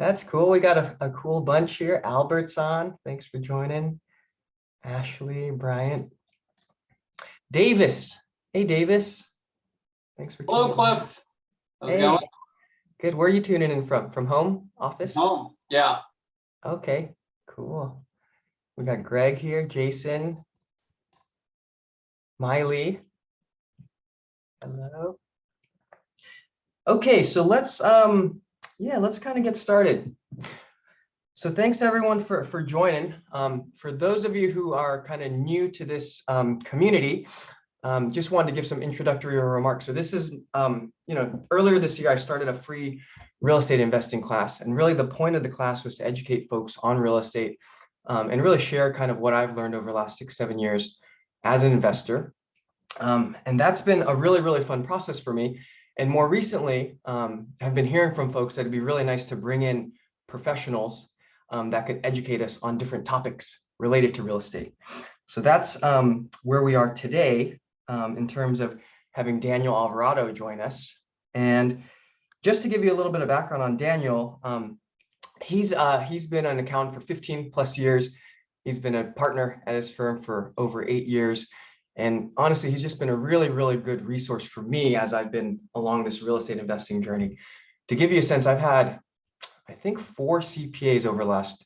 That's cool. We got a cool bunch here. Albert's on. Thanks for joining. Ashley, Bryant, Davis. Hey, Davis. Thanks for Hello, tuning Cliff. How's it Hey, going? good. Where are you tuning in from? From home office? Home. Yeah. Okay, cool. We got Greg here, Jason, Miley. Hello. Okay, so let's kind of get started. So thanks everyone for joining. For those of you who are kind of new to this community, just wanted to give some introductory remarks. So this is, earlier this year, I started a free real estate investing class. And really the point of the class was to educate folks on real estate and really share kind of what I've learned over the last 6-7 years as an investor. And that's been a really, really fun process for me. And more recently, I've been hearing from folks that it'd be really nice to bring in professionals that could educate us on different topics related to real estate. So that's where we are today in terms of having Daniel Alvarado join us. And just to give you a little bit of background on Daniel, he's been an accountant for 15 plus years. He's been a partner at his firm for over 8 years. And honestly, he's just been a really, really good resource for me as I've been along this real estate investing journey. To give you a sense, I've had, I think, 4 CPAs over the last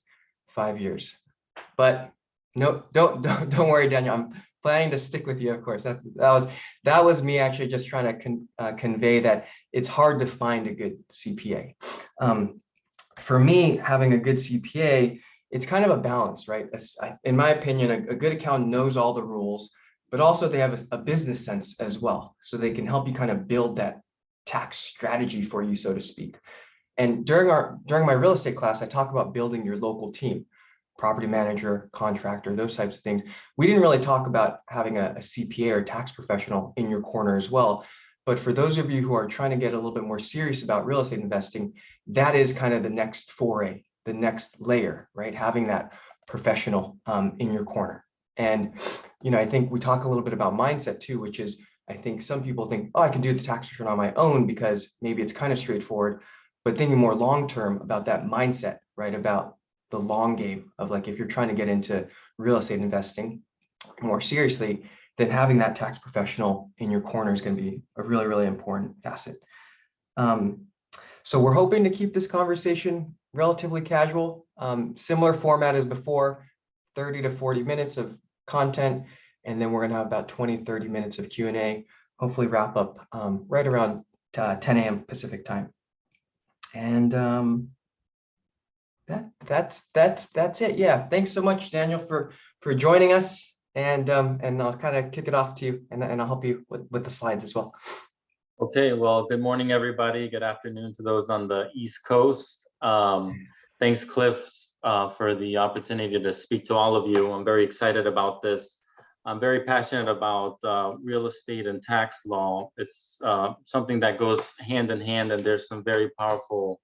5 years. But no, don't worry, Daniel. I'm planning to stick with you, of course. That was me actually just trying to convey that it's hard to find a good CPA. For me, having a good CPA, it's kind of a balance, right? In my opinion, a good accountant knows all the rules, but also they have a business sense as well. So they can help you kind of build that tax strategy for you, so to speak. And during my real estate class, I talk about building your local team, property manager, contractor, those types of things. We didn't really talk about having a CPA or tax professional in your corner as well. But for those of you who are trying to get a little bit more serious about real estate investing, that is kind of the next foray, the next layer, right? Having that professional in your corner. And, I think we talk a little bit about mindset too, which is, I think some people think, oh, I can do the tax return on my own because maybe it's kind of straightforward, but thinking more long-term about that mindset, right? About the long game of like, if you're trying to get into real estate investing more seriously, then having that tax professional in your corner is going to be a really, really important facet. So we're hoping to keep this conversation relatively casual, similar format as before, 30 to 40 minutes of content, and then we're going to have about 20-30 minutes of Q&A, hopefully wrap up right around 10 a.m. Pacific time. And that's it. Yeah, thanks so much, Daniel, for joining us, and I'll kind of kick it off to you, and I'll help you with the slides as well. Okay, well, good morning, everybody. Good afternoon to those on the East Coast. Thanks, Cliff, for the opportunity to speak to all of you. I'm very excited about this. I'm very passionate about real estate and tax law. It's something that goes hand in hand, and there's some very powerful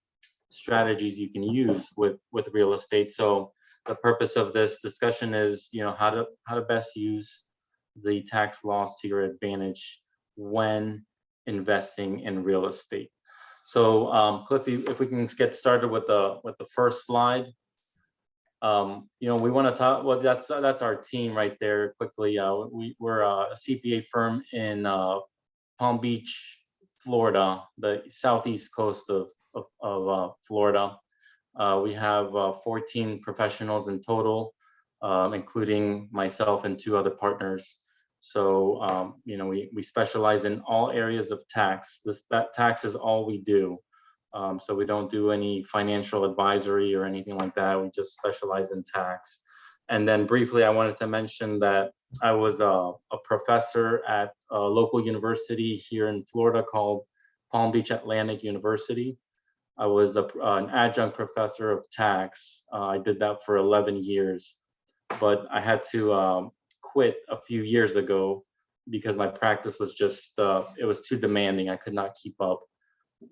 strategies you can use with real estate. So the purpose of this discussion is, how to best use the tax laws to your advantage when investing in real estate. So Cliff, if we can get started with the first slide. We want to talk, well, that's our team right there quickly. We're a CPA firm in Palm Beach, Florida, the southeast coast of Florida. We have 14 professionals in total, including myself and 2 other partners. So, we specialize in all areas of tax. That tax is all we do. So we don't do any financial advisory or anything like that. We just specialize in tax. And then briefly, I wanted to mention that I was a professor at a local university here in Florida called Palm Beach Atlantic University. I was an adjunct professor of tax. I did that for 11 years, but I had to quit a few years ago because my practice was just, it was too demanding. I could not keep up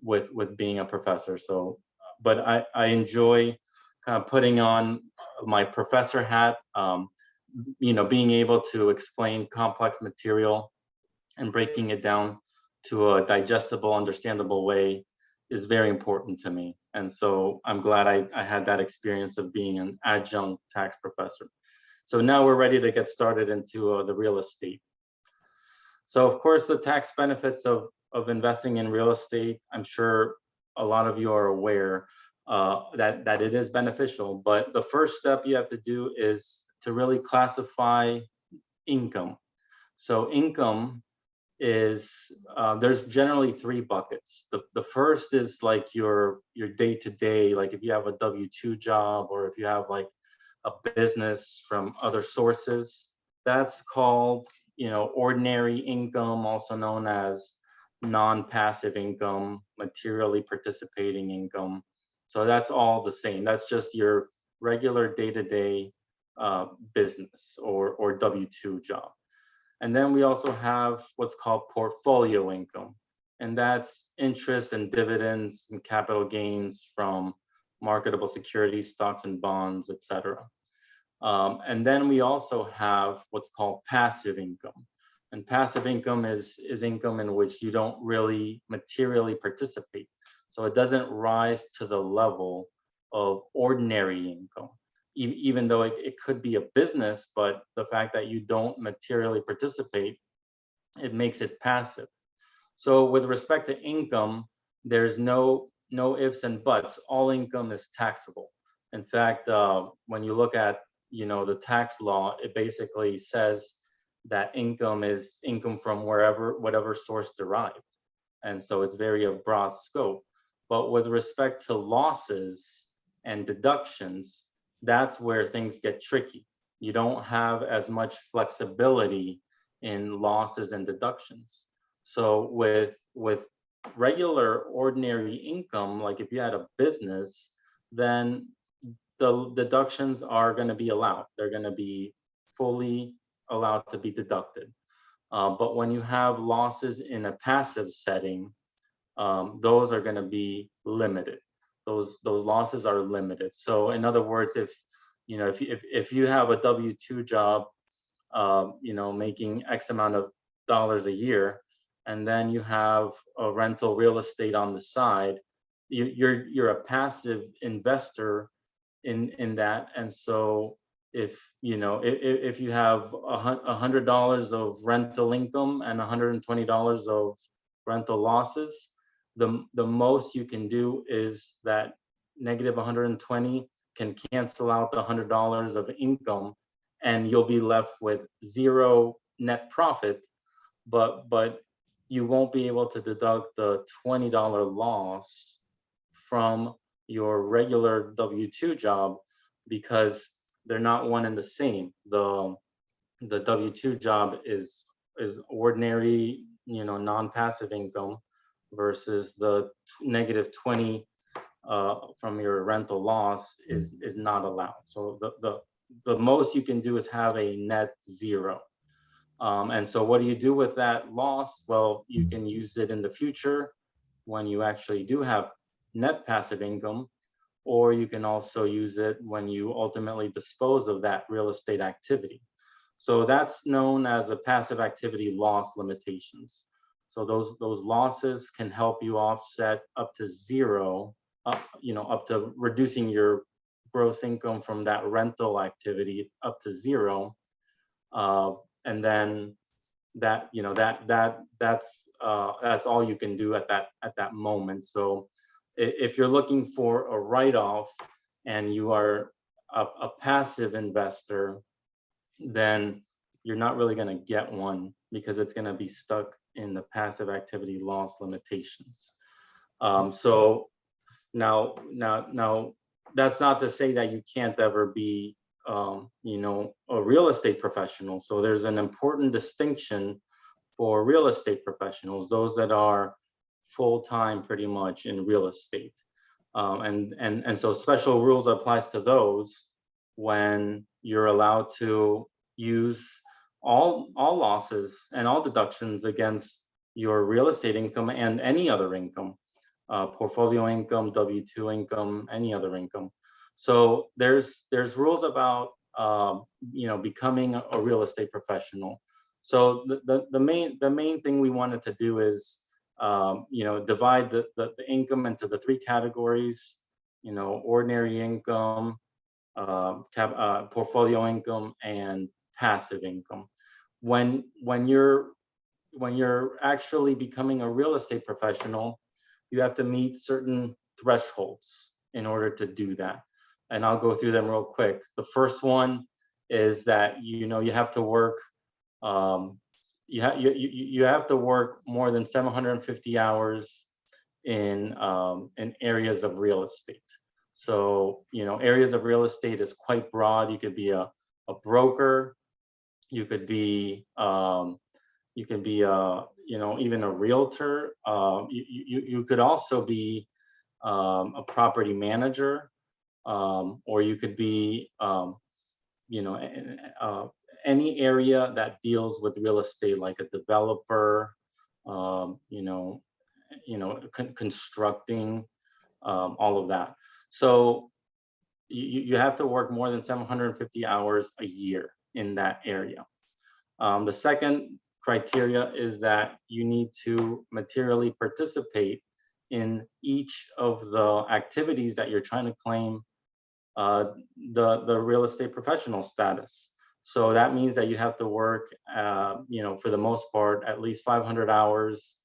with being a professor. So, but I enjoy kind of putting on my professor hat, being able to explain complex material and breaking it down to a digestible, understandable way is very important to me. And so I'm glad I had that experience of being an adjunct tax professor. So now we're ready to get started into the real estate. So of course, the tax benefits of investing in real estate, I'm sure a lot of you are aware that it is beneficial, but the first step you have to do is to really classify income. So income is, there's generally three buckets. The first is like your day-to-day, like if you have a W-2 job or if you have like a business from other sources, that's called, ordinary income, also known as non-passive income, materially participating income. So that's all the same. That's just your regular day-to-day business or W-2 job. And then we also have what's called portfolio income. And that's interest and dividends and capital gains from marketable securities, stocks and bonds, et cetera. And then we also have what's called passive income. And passive income is income in which you don't really materially participate. So it doesn't rise to the level of ordinary income, even though it could be a business, but the fact that you don't materially participate, it makes it passive. So with respect to income, there's no ifs and buts. All income is taxable. In fact, when you look at the tax law, it basically says that income is income from whatever source derived. And so it's very a broad scope. But with respect to losses and deductions, that's where things get tricky. You don't have as much flexibility in losses and deductions. So with regular ordinary income, like if you had a business, then the deductions are going to be allowed. They're going to be fully allowed to be deducted. But when you have losses in a passive setting, those are going to be limited. Those losses are limited. So in other words, if you have a W-2 job, making X amount of dollars a year, and then you have a rental real estate on the side, you're a passive investor in that. And so if you have $100 of rental income and $120 of rental losses, the most you can do is that negative 120 can cancel out the $100 of income, and you'll be left with zero net profit, but you won't be able to deduct the $20 loss from your regular W-2 job because they're not one and the same. The W-2 job is ordinary, non-passive income versus the negative 20 from your rental loss is not allowed. So the most you can do is have a net zero. And so what do you do with that loss? Well, you can use it in the future when you actually do have net passive income, or you can also use it when you ultimately dispose of that real estate activity. So that's known as a passive activity loss limitations. So those losses can help you offset up to zero, up to reducing your gross income from that rental activity up to zero. And then that's all you can do at that moment. So if you're looking for a write-off and you are a passive investor, then you're not really going to get one because it's going to be stuck in the passive activity loss limitations. So now that's not to say that you can't ever be a real estate professional. So there's an important distinction for real estate professionals, those that are full-time pretty much in real estate. And so special rules applies to those when you're allowed to use all losses and all deductions against your real estate income and any other income, portfolio income, W-2 income, any other income. So there's rules about becoming a real estate professional. So the main thing we wanted to do is divide the income into the three categories. ordinary income, portfolio income, and passive income. When you're actually becoming a real estate professional, you have to meet certain thresholds in order to do that. And I'll go through them real quick. The first one is that you have to work you have to work more than 750 hours in areas of real estate. So areas of real estate is quite broad. You could be a broker, you could be even a realtor. You could also be a property manager, or you could be any area that deals with real estate, like a developer, constructing, all of that. So you have to work more than 750 hours a year in that area. The second criteria is that you need to materially participate in each of the activities that you're trying to claim the real estate professional status. So that means that you have to work, for the most part, at least 500 hours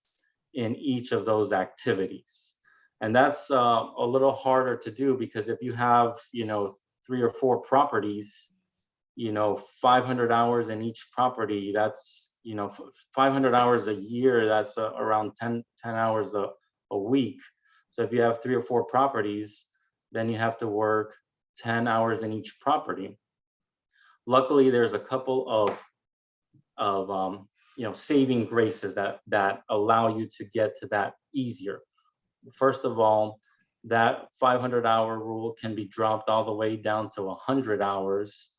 in each of those activities. And that's a little harder to do, because if you have, 3 or 4 properties, 500 hours in each property, that's, 500 hours a year, that's around 10 hours a week. So if you have 3 or 4 properties, then you have to work 10 hours in each property. Luckily, there's a couple of saving graces that allow you to get to that easier. First of all, that 500-hour rule can be dropped all the way down to 100 hours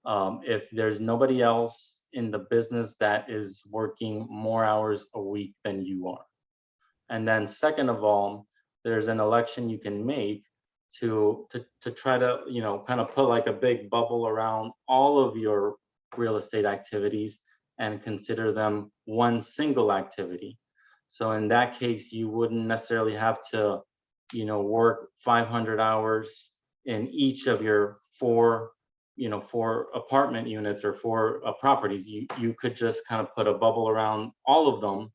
if there's nobody else in the business that is working more hours a week than you are. And then second of all, there's an election you can make to try to, kind of put like a big bubble around all of your real estate activities and consider them one single activity. So in that case, you wouldn't necessarily have to, work 500 hours in each of your 4 apartment units or 4 properties. You could just kind of put a bubble around all of them.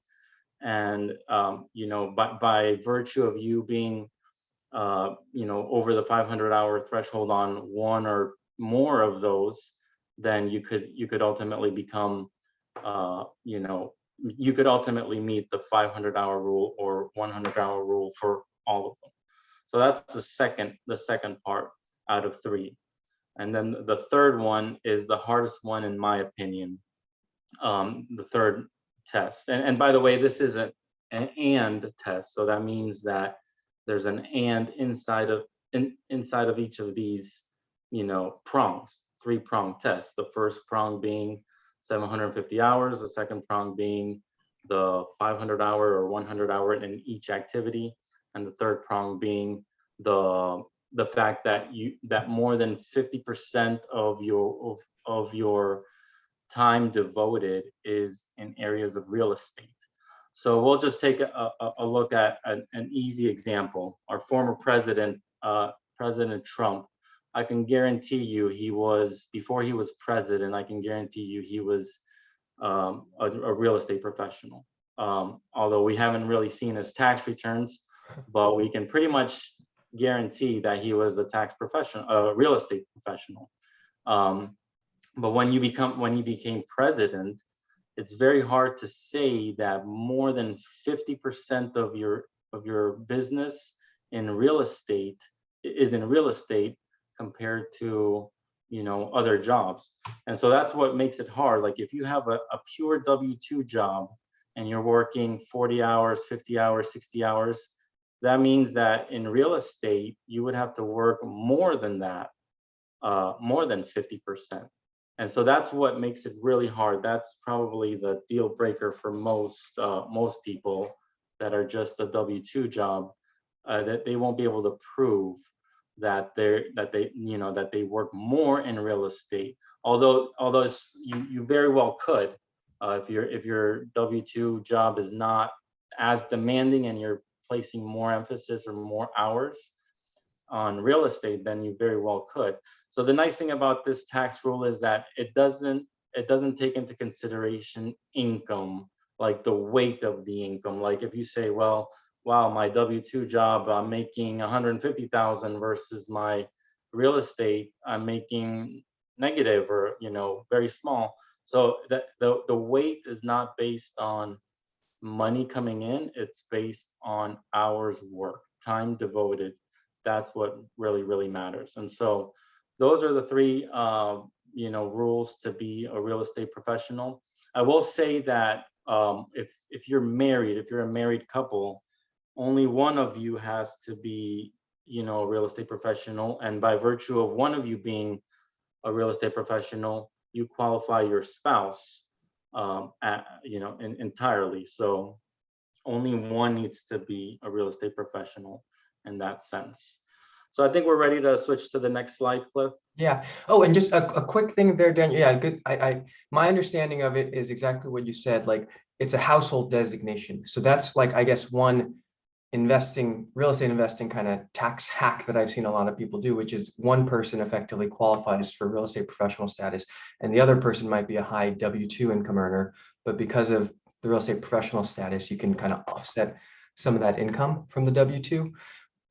And, by virtue of you being, over the 500-hour threshold on 1 or more of those, then you could ultimately become, you could ultimately meet the 500-hour rule or 100-hour rule for all of them. So that's the second part out of 3. And then the third one is the hardest one, in my opinion, the third test. And by the way, this is an and test. So that means that there's an and inside of each of these, prongs, 3-prong test. The first prong being 750 hours, the second prong being the 500-hour or 100-hour in each activity, and the third prong being the fact that more than 50% of your time devoted is in areas of real estate. So we'll just take a look at an easy example. Our former president, President Trump, I can guarantee you before he was president, I can guarantee you he was a real estate professional. Although we haven't really seen his tax returns, but we can pretty much guarantee that he was a real estate professional. But when he became president, it's very hard to say that more than 50% of your business in real estate is in real estate compared to other jobs. And so that's what makes it hard. Like if you have a pure W-2 job and you're working 40 hours, 50 hours, 60 hours, that means that in real estate you would have to work more than that, more than 50%. And so that's what makes it really hard. That's probably the deal breaker for most people that are just a W-2 job, that they won't be able to prove that they work more in real estate. Although you very well could, if your W-2 job is not as demanding and you're placing more emphasis or more hours, on real estate, then you very well could. So the nice thing about this tax rule is that it doesn't take into consideration income, like the weight of the income. Like if you say, well, wow, my W-2 job, I'm making 150,000 versus my real estate, I'm making negative or, very small. So that the weight is not based on money coming in, it's based on hours worked, time devoted. That's what really matters. And so those are the three rules to be a real estate professional. I will say that if you're married, if you're a married couple, only one of you has to be a real estate professional, and by virtue of one of you being a real estate professional, you qualify your spouse entirely. So only one needs to be a real estate professional in that sense. So I think we're ready to switch to the next slide, Cliff. Yeah. Oh, and just a quick thing there, Daniel. Yeah, good. My understanding of it is exactly what you said. Like it's a household designation. So that's like, I guess, one real estate investing kind of tax hack that I've seen a lot of people do, which is one person effectively qualifies for real estate professional status, and the other person might be a high W-2 income earner, but because of the real estate professional status, you can kind of offset some of that income from the W-2.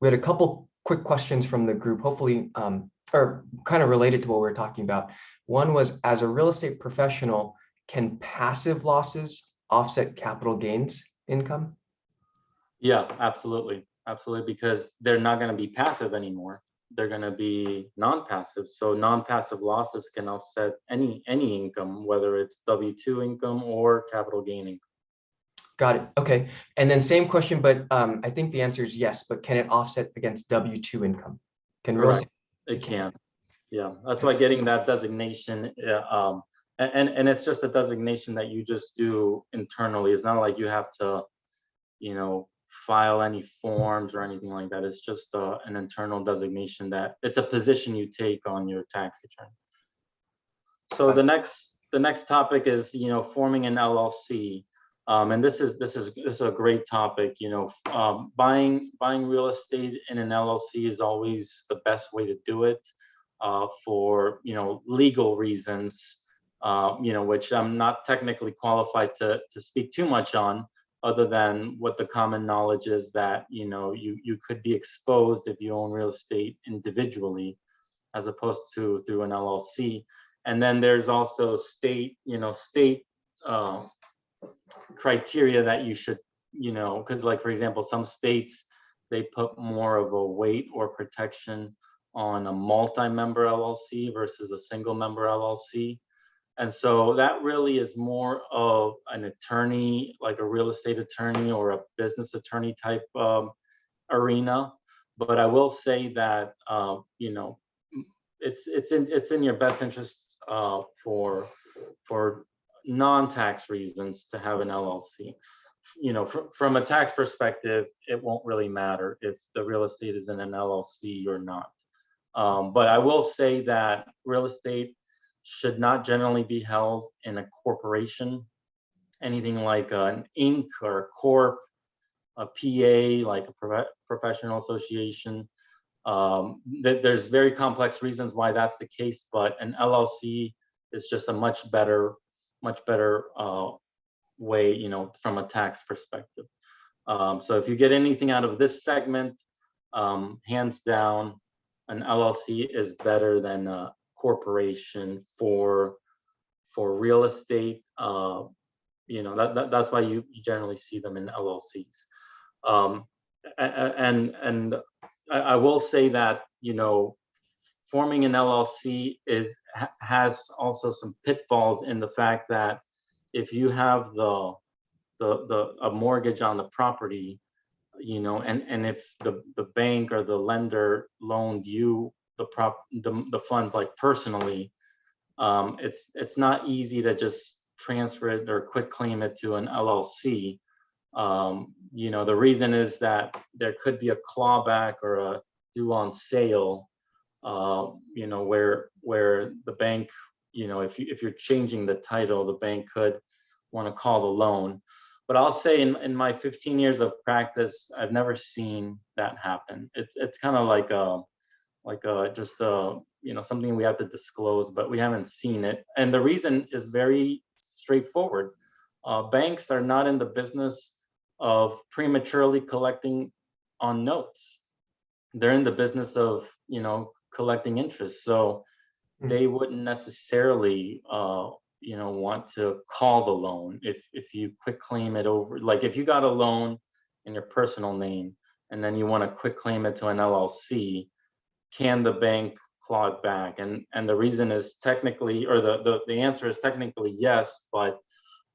We had a couple quick questions from the group, hopefully, or kind of related to what we're talking about. One was, as a real estate professional, can passive losses offset capital gains income? Yeah, absolutely. Absolutely, because they're not going to be passive anymore. They're going to be non-passive. So non-passive losses can offset any income, whether it's W-2 income or capital gain income. Got it. Okay. And then same question, but I think the answer is yes, but can it offset against W-2 income? Can real estate? It can. Yeah, that's why getting that designation, and it's just a designation that you just do internally. It's not like you have to, file any forms or anything like that. It's just an internal designation that it's a position you take on your tax return. So the next topic is, forming an LLC. And this is a great topic. Buying real estate in an LLC is always the best way to do it for legal reasons, which I'm not technically qualified to speak too much on, other than what the common knowledge is that you could be exposed if you own real estate individually, as opposed to through an LLC. And then there's also state criteria that you should, because like, for example, some states, they put more of a weight or protection on a multi-member LLC versus a single member LLC. And so that really is more of an attorney, like a real estate attorney or a business attorney type arena. But I will say that, it's in your best interest for non-tax reasons to have an LLC. From a tax perspective, it won't really matter if the real estate is in an LLC or not. But I will say that real estate should not generally be held in a corporation, anything like an Inc. or a corp, a PA, like a professional association. There's very complex reasons why that's the case, but an LLC is just a much better way, from a tax perspective. So if you get anything out of this segment, hands down, an LLC is better than a corporation for real estate. That's why you generally see them in LLCs. And I will say that, forming an LLC has also some pitfalls in the fact that if you have a mortgage on the property, and if the bank or the lender loaned you the funds like personally, it's not easy to just transfer it or quit claim it to an LLC. The reason is that there could be a clawback or a due on sale, where the bank, if you're changing the title, the bank could want to call the loan. But I'll say in my 15 years of practice, I've never seen that happen. It's kind of like just something we have to disclose, but we haven't seen it. And the reason is very straightforward. Banks are not in the business of prematurely collecting on notes. They're in the business of, collecting interest. So they wouldn't necessarily, want to call the loan if you quick claim it over. Like if you got a loan in your personal name and then you want to quick claim it to an LLC, can the bank claw it back? And the reason is technically, or the answer is technically yes, but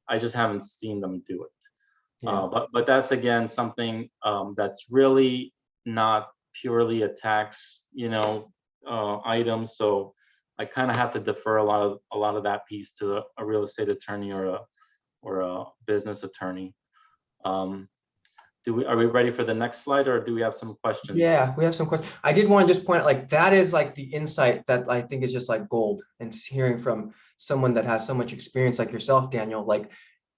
I just haven't seen them do it. Yeah. But that's again something that's really not purely a tax, item. So I kind of have to defer a lot of that piece to a real estate attorney or a business attorney. Are we ready for the next slide, or do we have some questions? Yeah, we have some questions. I did want to just point out, like, that is like the insight that I think is just like gold. And hearing from someone that has so much experience like yourself, Daniel, like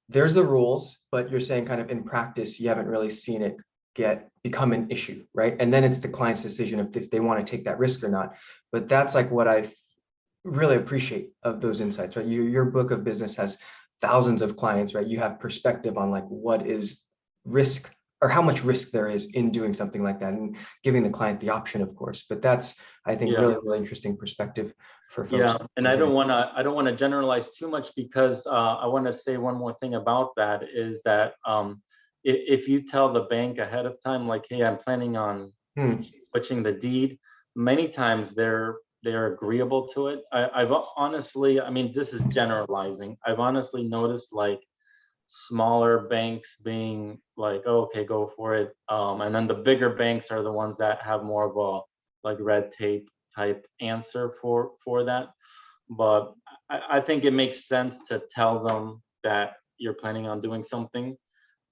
there's the rules, but you're saying kind of in practice, you haven't really seen it become an issue, right? And then it's the client's decision if they want to take that risk or not. But that's like what I really appreciate of those insights, right? Your book of business has thousands of clients, right? You have perspective on like what is risk or how much risk there is in doing something like that, and giving the client the option, of course. But that's, I think, really interesting perspective for folks. Yeah, and I don't want to generalize too much, because I want to say one more thing about that is that if you tell the bank ahead of time, like, hey, I'm planning on switching the deed, many times they're agreeable to it. I've honestly, I mean, this is generalizing. I've honestly noticed like smaller banks being like, oh, okay, go for it. And then the bigger banks are the ones that have more of a like red tape type answer for that. But I think it makes sense to tell them that you're planning on doing something,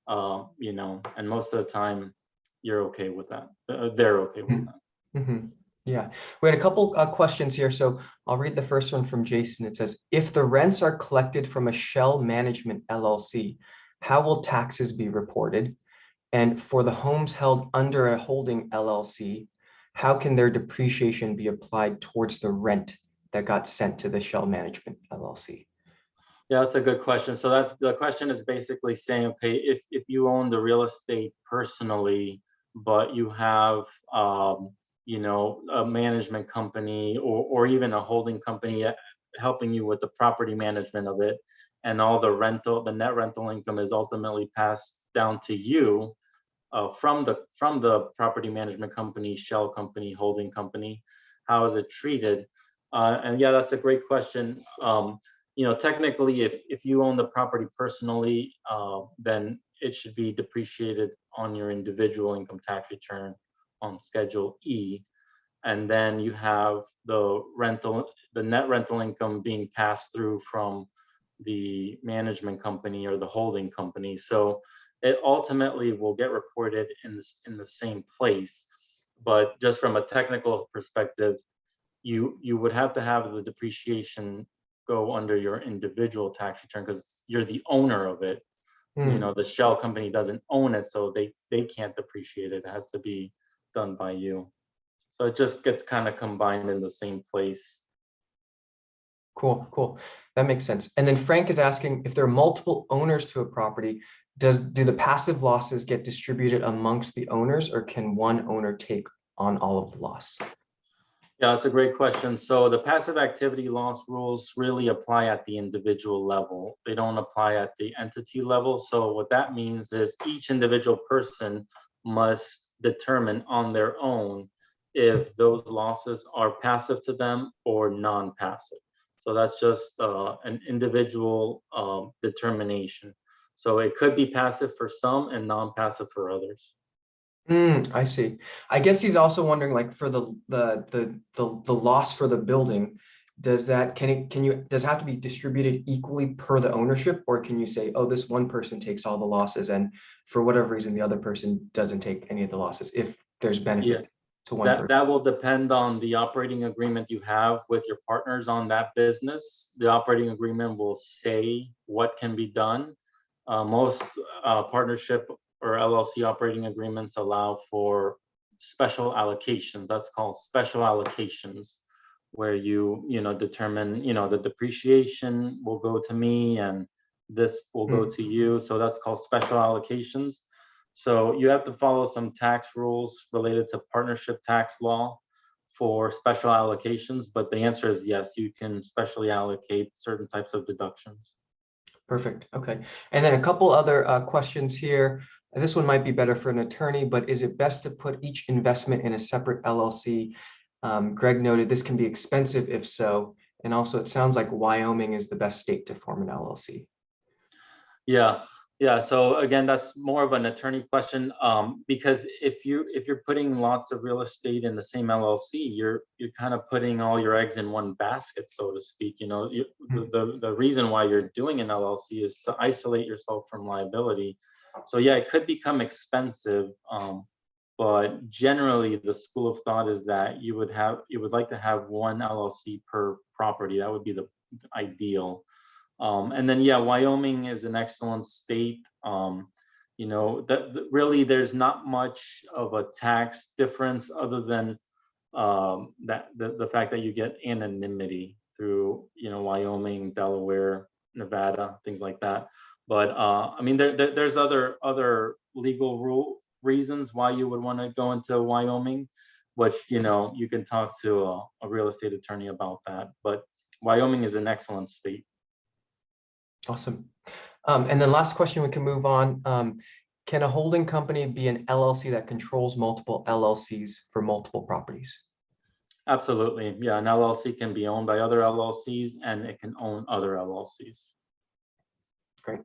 and most of the time you're okay with that. They're okay with that. Mm-hmm. Yeah, we had a couple questions here. So I'll read the first one from Jason. It says, if the rents are collected from a shell management LLC, how will taxes be reported? And for the homes held under a holding LLC, how can their depreciation be applied towards the rent that got sent to the shell management LLC? Yeah, that's a good question. So that's the question is basically saying, okay, if you own the real estate personally, but you have a management company or even a holding company helping you with the property management of it, and all the net rental income is ultimately passed down to you from the property management company, shell company, holding company. How is it treated? And yeah, that's a great question. Technically, if you own the property personally, then it should be depreciated on your individual income tax return on Schedule E. And then you have the net rental income being passed through from the management company or the holding company. So it ultimately will get reported in the same place. But just from a technical perspective, you would have to have the depreciation go under your individual tax return because you're the owner of it. The shell company doesn't own it, so they can't depreciate it. It has to be done by you. So it just gets kind of combined in the same place. Cool. That makes sense. And then Frank is asking, if there are multiple owners to a property, do the passive losses get distributed amongst the owners, or can one owner take on all of the loss? Yeah, that's a great question. So the passive activity loss rules really apply at the individual level. They don't apply at the entity level. So what that means is each individual person must determine on their own if those losses are passive to them or non-passive. So that's just an individual determination. So it could be passive for some and non-passive for others. I see. I guess he's also wondering, like, for the loss for the building, does it have to be distributed equally per the ownership, or can you say, oh, this one person takes all the losses and for whatever reason the other person doesn't take any of the losses if there's benefit to one person? That will depend on the operating agreement you have with your partners on that business. The operating agreement will say what can be done. Most partnership or LLC operating agreements allow for special allocations. That's called special allocations, where you determine, the depreciation will go to me and this will go to you. So that's called special allocations. So you have to follow some tax rules related to partnership tax law for special allocations, but the answer is yes, you can specially allocate certain types of deductions. Perfect. Okay. And then a couple other questions here. This one might be better for an attorney, but is it best to put each investment in a separate LLC? Greg noted this can be expensive if so. And also it sounds like Wyoming is the best state to form an LLC. Yeah. So again, that's more of an attorney question, because if you're putting lots of real estate in the same LLC, you're kind of putting all your eggs in one basket, so to speak. The reason why you're doing an LLC is to isolate yourself from liability. So yeah, it could become expensive, but generally the school of thought is that you would like to have one LLC per property. That would be the ideal. And then, yeah, Wyoming is an excellent state. Really there's not much of a tax difference other than the fact that you get anonymity through, Wyoming, Delaware, Nevada, things like that. But I mean, there's other legal reasons why you would want to go into Wyoming, which, you can talk to a real estate attorney about that. But Wyoming is an excellent state. Awesome. And then last question, we can move on. Can a holding company be an LLC that controls multiple LLCs for multiple properties? Absolutely. Yeah, an LLC can be owned by other LLCs and it can own other LLCs. Great.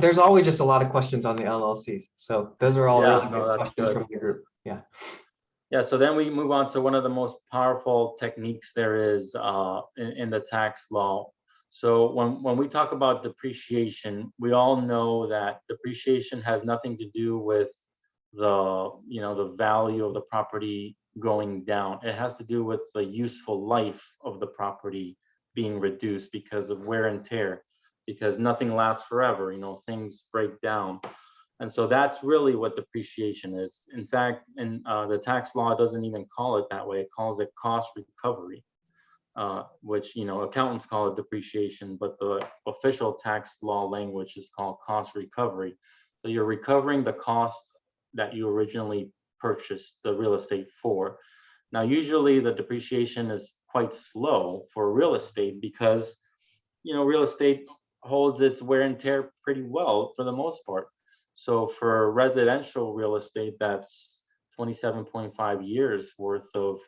There's always just a lot of questions on the LLCs. So those are all really good questions from the group. Yeah. Yeah, so then we move on to one of the most powerful techniques there is in the tax law. So when we talk about depreciation, we all know that depreciation has nothing to do with the value of the property going down. It has to do with the useful life of the property being reduced because of wear and tear, because nothing lasts forever, things break down. And so that's really what depreciation is. In fact, the tax law doesn't even call it that way. It calls it cost recovery, which, accountants call it depreciation, but the official tax law language is called cost recovery. So you're recovering the cost that you originally purchased the real estate for. Now, usually the depreciation is quite slow for real estate because, real estate holds its wear and tear pretty well for the most part. So for residential real estate, that's 27.5 years worth of,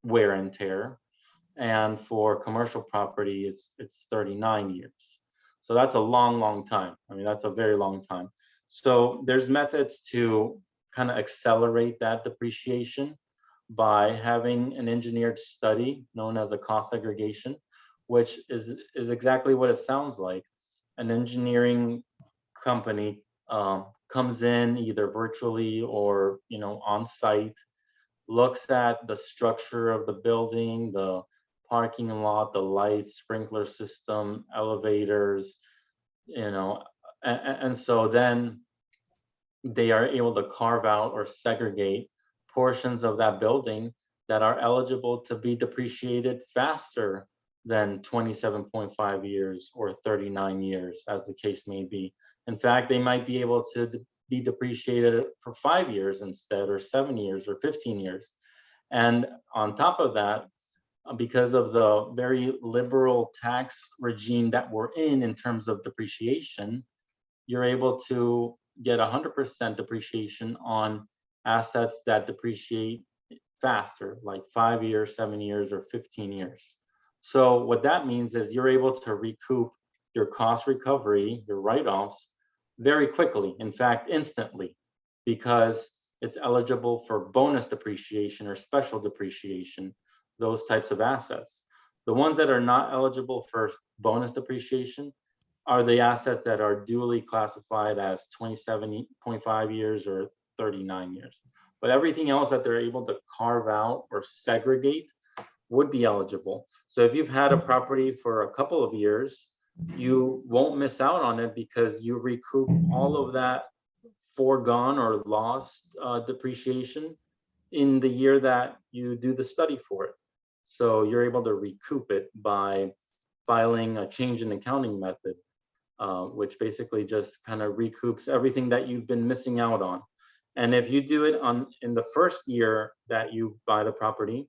wear and tear. And for commercial property, it's 39 years. So that's a long time. I mean, that's a very long time. So there's methods to kind of accelerate that depreciation by having an engineered study known as a cost segregation, which is exactly what it sounds like. An engineering company comes in either virtually or on site, looks at the structure of the building, the parking lot, the lights, sprinkler system, elevators, and so then they are able to carve out or segregate portions of that building that are eligible to be depreciated faster than 27.5 years or 39 years, as the case may be. In fact, they might be able to be depreciated for 5 years instead, or 7 years, or 15 years. And on top of that, because of the very liberal tax regime that we're in terms of depreciation, you're able to get 100% depreciation on assets that depreciate faster, like 5 years, 7 years, or 15 years. So what that means is you're able to recoup your cost recovery, your write-offs, very quickly, in fact, instantly, because it's eligible for bonus depreciation or special depreciation, those types of assets. The ones that are not eligible for bonus depreciation are the assets that are duly classified as 27.5 years or 39 years. But everything else that they're able to carve out or segregate would be eligible. So if you've had a property for a couple of years, you won't miss out on it because you recoup all of that foregone or lost depreciation in the year that you do the study for it. So you're able to recoup it by filing a change in accounting method, which basically just kind of recoups everything that you've been missing out on. And if you do it in the first year that you buy the property,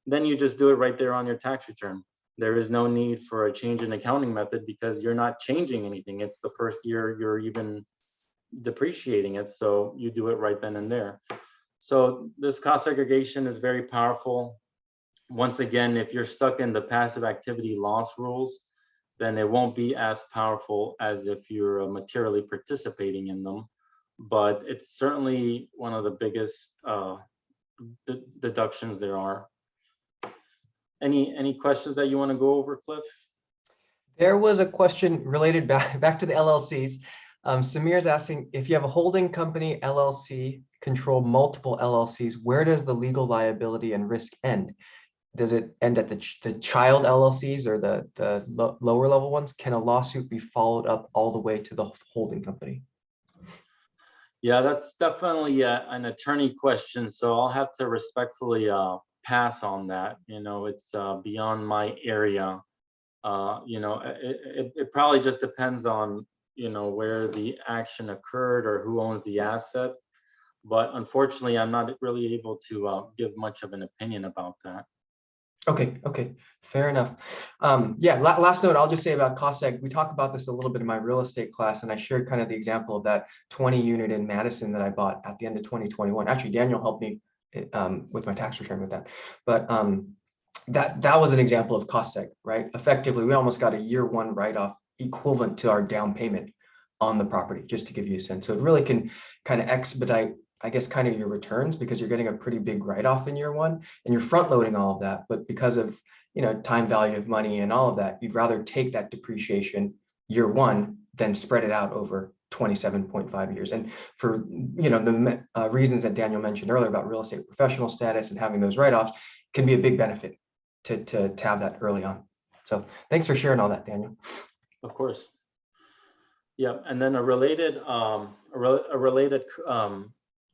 then you just do it right there on your tax return. There is no need for a change in accounting method because you're not changing anything. It's the first year you're even depreciating it. So you do it right then and there. So this cost segregation is very powerful. Once again, if you're stuck in the passive activity loss rules, then it won't be as powerful as if you're materially participating in them. But it's certainly one of the biggest deductions there are. Any questions that you want to go over, Cliff? There was a question related back to the LLCs. Samir's asking, if you have a holding company LLC control multiple LLCs, where does the legal liability and risk end? Does it end at the child LLCs or the lower level ones? Can a lawsuit be followed up all the way to the holding company? Yeah, that's definitely an attorney question. So I'll have to respectfully pass on that. You know, it's beyond my area. You know, it probably just depends on, you know, where the action occurred or who owns the asset. But unfortunately, I'm not really able to give much of an opinion about that. Okay, fair enough. Yeah, last note, I'll just say about cost seg. We talked about this a little bit in my real estate class, and I shared kind of the example of that 20 unit in Madison that I bought at the end of 2021. Actually, Daniel helped me with my tax return with that. But that was an example of cost seg, right? Effectively, we almost got a year one write-off equivalent to our down payment on the property, just to give you a sense. So it really can kind of expedite, I guess, kind of your returns because you're getting a pretty big write-off in year one and you're front loading all of that. But because of, you know, time value of money and all of that, you'd rather take that depreciation year one than spread it out over 27.5 years. And for, you know, the reasons that Daniel mentioned earlier about real estate professional status and having those write-offs can be a big benefit to have that early on. So thanks for sharing all that, Daniel. Of course. Yeah, and then a related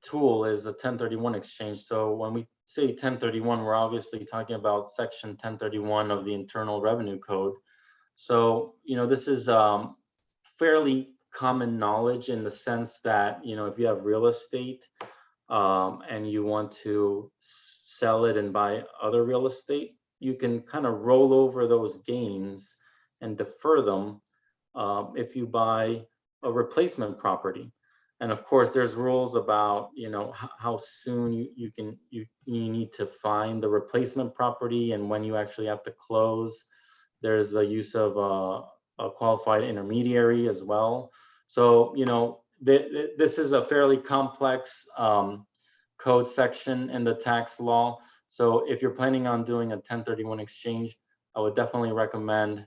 tool is a 1031 exchange. So when we say 1031, we're obviously talking about section 1031 of the Internal Revenue Code. So, you know, this is fairly common knowledge in the sense that, you know, if you have real estate and you want to sell it and buy other real estate, you can kind of roll over those gains and defer them if you buy a replacement property. And of course, there's rules about, you know, how soon you need to find the replacement property and when you actually have to close. There's the use of a qualified intermediary as well. So, you know, this is a fairly complex code section in the tax law. So if you're planning on doing a 1031 exchange, I would definitely recommend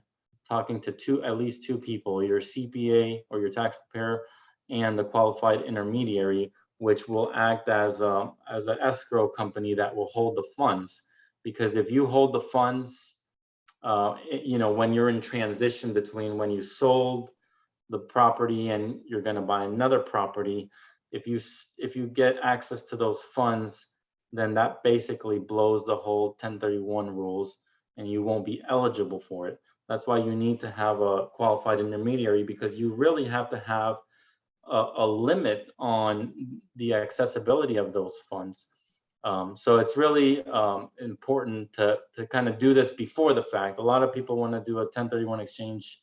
talking to at least two people, your CPA or your tax preparer and the qualified intermediary, which will act as an escrow company that will hold the funds. Because if you hold the funds, you know, when you're in transition between when you sold the property and you're going to buy another property, if you get access to those funds, then that basically blows the whole 1031 rules and you won't be eligible for it. That's why you need to have a qualified intermediary, because you really have to have a limit on the accessibility of those funds. So it's really important to kind of do this before the fact. A lot of people want to do a 1031 exchange,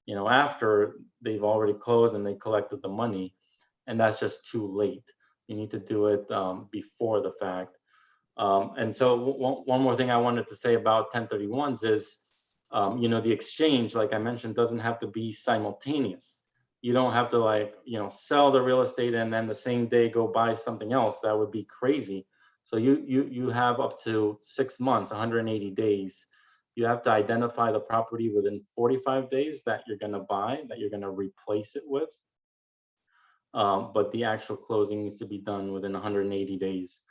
you know, after they've already closed and they collected the money, and that's just too late. You need to do it before the fact. And so one more thing I wanted to say about 1031s is, you know, the exchange, like I mentioned, doesn't have to be simultaneous. You don't have to, like, you know, sell the real estate and then the same day go buy something else. That would be crazy. So you have up to 6 months, 180 days. You have to identify the property within 45 days that you're going to buy, that you're going to replace it with. But the actual closing needs to be done within 180 days.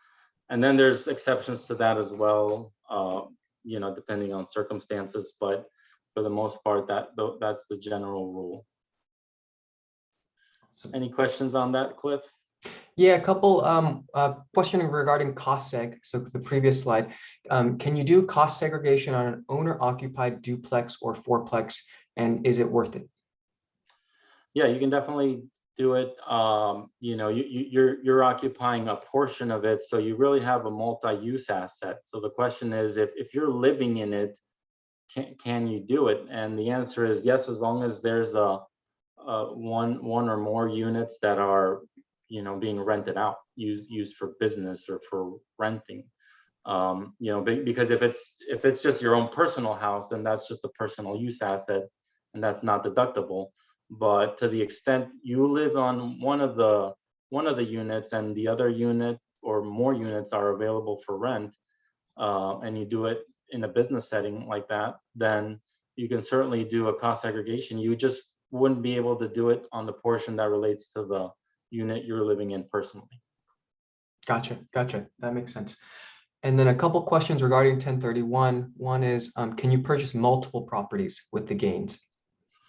And then there's exceptions to that as well, you know, depending on circumstances. But for the most part, that's the general rule. Any questions on that, Cliff? Yeah, a couple questioning regarding cost seg. So the previous slide, can you do cost segregation on an owner-occupied duplex or fourplex, and is it worth it? Yeah, you can definitely do it. You know, you're occupying a portion of it, so you really have a multi-use asset. So the question is, if you're living in it, can you do it? And the answer is yes, as long as there's one or more units that are, you know, being rented out, used for business or for renting. You know, because if it's just your own personal house, then that's just a personal use asset, and that's not deductible. But to the extent you live on one of the units and the other unit or more units are available for rent, and you do it in a business setting like that, then you can certainly do a cost segregation. You just wouldn't be able to do it on the portion that relates to the unit you're living in personally. Gotcha. That makes sense. And then a couple questions regarding 1031. One is, can you purchase multiple properties with the gains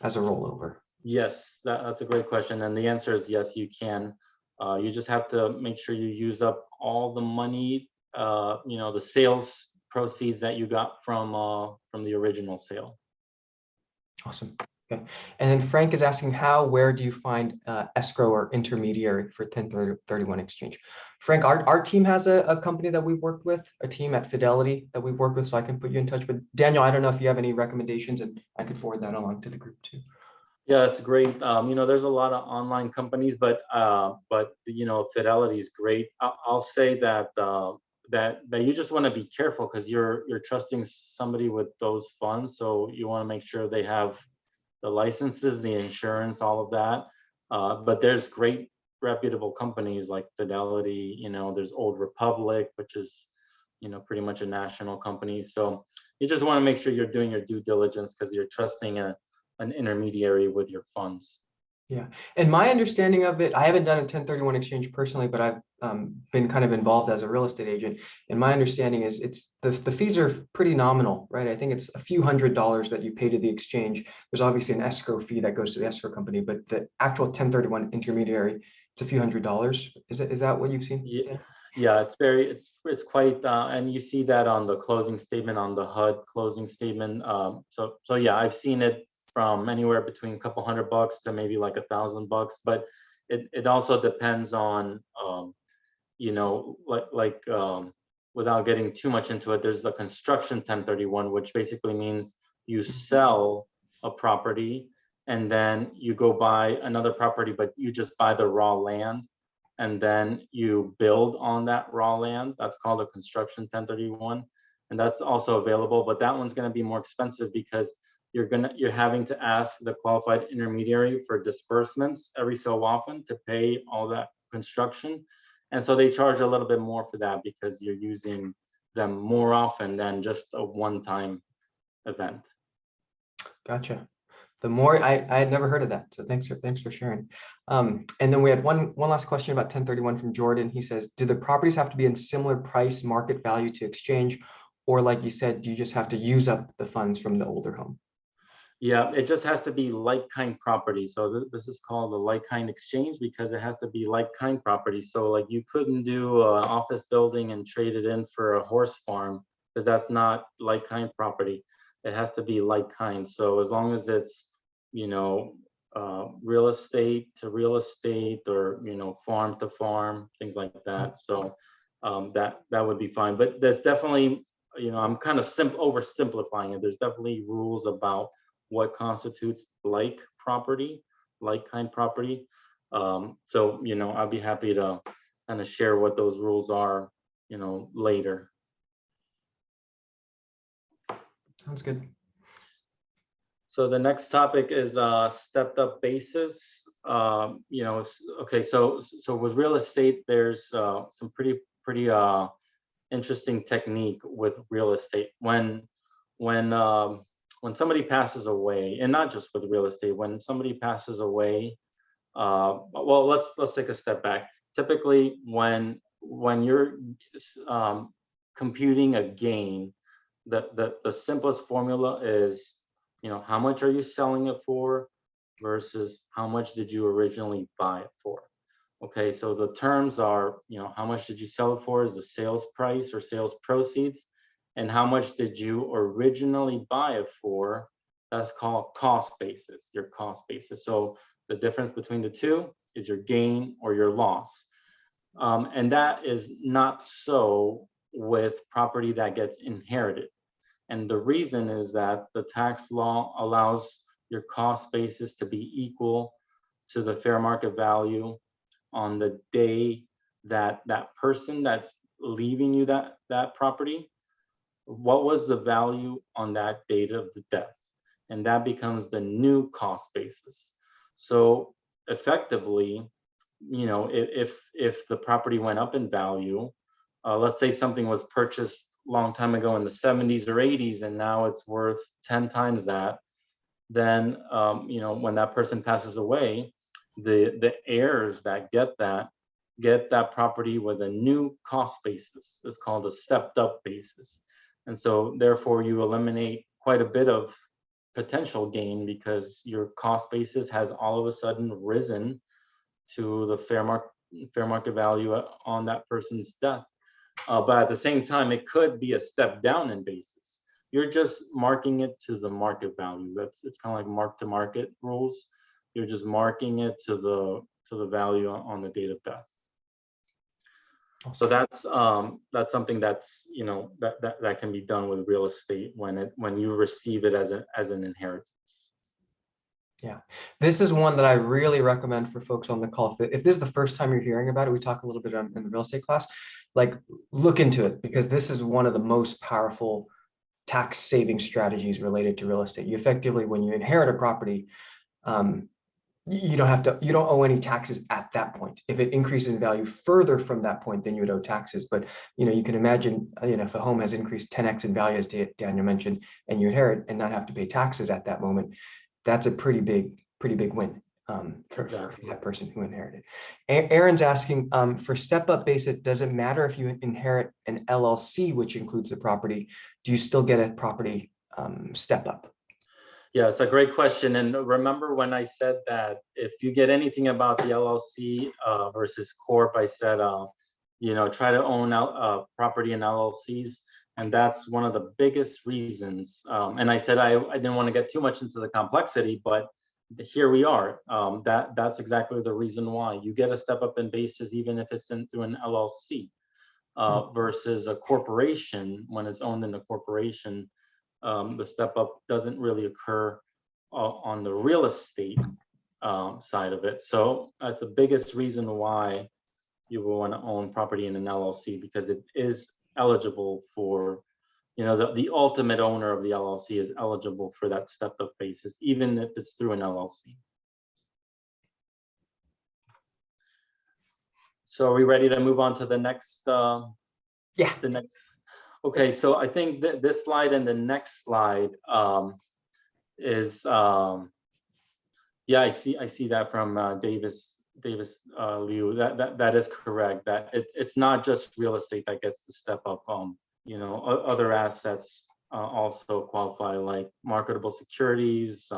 as a rollover? Yes, that's a great question. And the answer is yes, you can. You just have to make sure you use up all the money, you know, the sales proceeds that you got from the original sale. Awesome. Okay. And then Frank is asking where do you find escrow or intermediary for 1031 exchange? Frank, our team has a company that we've worked with, a team at Fidelity that we've worked with, so I can put you in touch with Daniel. I don't know if you have any recommendations, and I could forward that along to the group too. Yeah, it's great. You know, there's a lot of online companies, but you know, Fidelity is great. I'll say that that you just want to be careful because you're trusting somebody with those funds, so you want to make sure they have the licenses, the insurance, all of that. But there's great reputable companies like Fidelity. You know, there's Old Republic, which is, you know, pretty much a national company. So you just want to make sure you're doing your due diligence because you're trusting an intermediary with your funds. Yeah, and my understanding of it, I haven't done a 1031 exchange personally, but I've been kind of involved as a real estate agent. And my understanding is the fees are pretty nominal, right? I think it's a few $100s that you pay to the exchange. There's obviously an escrow fee that goes to the escrow company, but the actual 1031 intermediary, it's a few $100s. Is that what you've seen? Yeah. Yeah, it's quite, and you see that on the closing statement, on the HUD closing statement. So yeah, I've seen it from anywhere between a couple $100 to maybe like $1,000, but it also depends on, you know, without getting too much into it, there's a construction 1031, which basically means you sell a property and then you go buy another property, but you just buy the raw land and then you build on that raw land. That's called a construction 1031. And that's also available, but that one's going to be more expensive because you're having to ask the qualified intermediary for disbursements every so often to pay all that construction. And so they charge a little bit more for that because you're using them more often than just a one-time event. Gotcha. The more I had never heard of that, so thanks for sharing. And then we had one last question about 1031 from Jordan. He says, do the properties have to be in similar price market value to exchange, or like you said, do you just have to use up the funds from the older home? Yeah, it just has to be like-kind property. So this is called a like-kind exchange because it has to be like-kind property. So like you couldn't do an office building and trade it in for a horse farm because that's not like-kind property. It has to be like-kind. So as long as it's, you know, real estate to real estate or, you know, farm to farm, things like that. So that would be fine. But there's definitely, you know, I'm kind of oversimplifying it. There's definitely rules about what constitutes like property, like kind property. So, you know, I'll be happy to kind of share what those rules are, you know, later. Sounds good. So the next topic is stepped up basis. You know, okay, so with real estate, there's some pretty interesting technique with real estate. When somebody passes away, and not just with real estate, when somebody passes away, well, let's take a step back. Typically, when you're computing a gain, the simplest formula is, you know, how much are you selling it for versus how much did you originally buy it for? Okay, so the terms are, how much did you sell it for is the sales price or sales proceeds, and how much did you originally buy it for? That's called cost basis, your cost basis. So the difference between the two is your gain or your loss. And that is not so with property that gets inherited. And the reason is that the tax law allows your cost basis to be equal to the fair market value on the day that that person that's leaving you that property, what was the value on that date of the death? And that becomes the new cost basis. So effectively, if the property went up in value, let's say something was purchased a long time ago in the 70s or 80s, and now it's worth 10 times that, then when that person passes away, the heirs that get that property with a new cost basis. It's called a stepped up basis. And so therefore you eliminate quite a bit of potential gain because your cost basis has all of a sudden risen to the fair market value on that person's death. But at the same time, it could be a step down in basis. You're just marking it to the market value. It's kind of like mark to market rules. You're just marking it to the value on the date of death. So that's something that's that can be done with real estate when you receive it as an inheritance. Yeah, this is one that I really recommend for folks on the call. If this is the first time you're hearing about it, we talk a little bit in the real estate class, like look into it, because this is one of the most powerful tax saving strategies related to real estate. You effectively, when you inherit a property, you don't owe any taxes at that point. If it increases in value further from that point, then you would owe taxes. But you can imagine, if a home has increased 10x in value, as Daniel mentioned, and you inherit and not have to pay taxes at that moment, that's a pretty big win for that person who inherited. Aaron's asking, for step-up basis, does it matter if you inherit an LLC, which includes the property? Do you still get a property step-up? Yeah, it's a great question. And remember when I said that if you get anything about the LLC versus Corp, I said, try to own property in LLCs. And that's one of the biggest reasons. And I said I didn't want to get too much into the complexity, but here we are. That's exactly the reason why you get a step up in basis, even if it's through an LLC versus a corporation. When it's owned in a corporation, the step up doesn't really occur on the real estate side of it. So that's the biggest reason why you will want to own property in an LLC, because it is eligible for, the ultimate owner of the LLC is eligible for that stepped up basis, even if it's through an LLC. So are we ready to move on to the next? Yeah. The next. Okay, so I think that this slide and the next slide is, yeah, I see that from Davis Liu. That is correct. That it's not just real estate that gets the step up. Other assets also qualify, like marketable securities,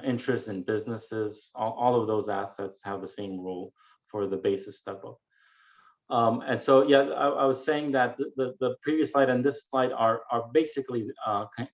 interest in businesses. All of those assets have the same rule for the basis step up. And so, yeah, I was saying that the previous slide and this slide are basically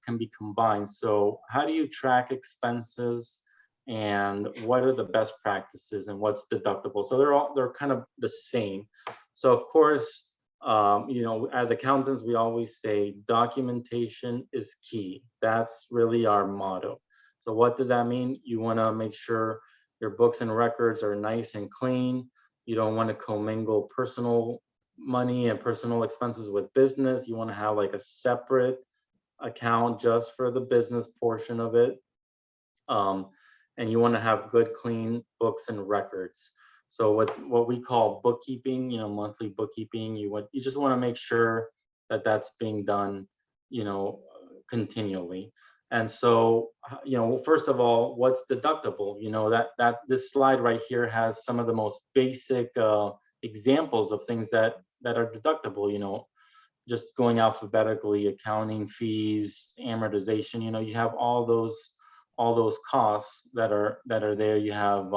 can be combined. So how do you track expenses, and what are the best practices, and what's deductible? So they're kind of the same. So of course, as accountants, we always say documentation is key. That's really our motto. So what does that mean? You want to make sure your books and records are nice and clean. You don't want to commingle personal money and personal expenses with business. You want to have like a separate account just for the business portion of it. And you want to have good, clean books and records. So what we call bookkeeping, monthly bookkeeping, you just want to make sure that that's being done, continually. And so, first of all, what's deductible? That this slide right here has some of the most basic examples of things that are deductible. Just going alphabetically: accounting fees, amortization. You have all those costs that are there. You have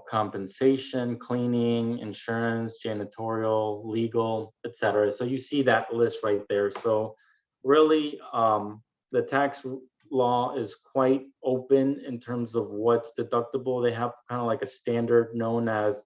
compensation, cleaning, insurance, janitorial, legal, etc. So you see that list right there. So really, the tax law is quite open in terms of what's deductible. They have kind of like a standard known as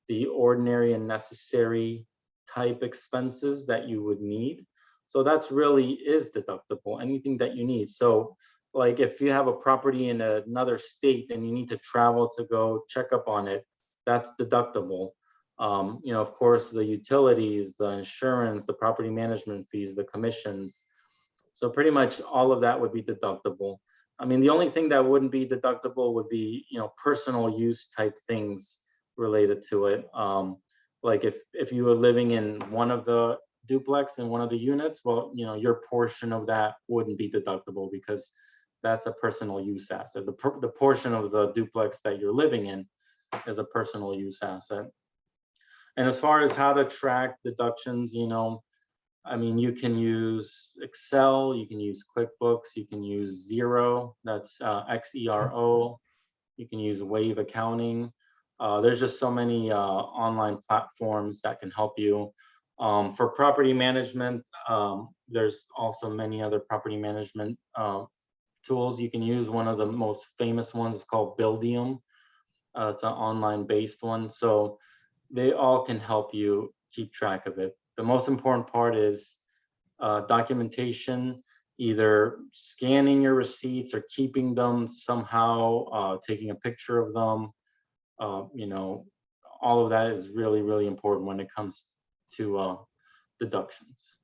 the ordinary and necessary type expenses that you would need. So that's really is deductible, anything that you need. So like if you have a property in another state and you need to travel to go check up on it, that's deductible. Of course, the utilities, the insurance, the property management fees, the commissions. So pretty much all of that would be deductible. I mean, the only thing that wouldn't be deductible would be, personal use type things related to it. Like if you were living in one of the duplex in one of the units, well, your portion of that wouldn't be deductible because that's a personal use asset. The portion of the duplex that you're living in is a personal use asset. And as far as how to track deductions, I mean, you can use Excel, you can use QuickBooks, you can use Xero, that's Xero. You can use Wave Accounting. There's just so many online platforms that can help you. For property management, there's also many other property management tools you can use. One of the most famous ones is called Buildium. It's an online based one. So they all can help you keep track of it. The most important part is documentation, either scanning your receipts or keeping them somehow, taking a picture of them. All of that is really, really important when it comes to deductions.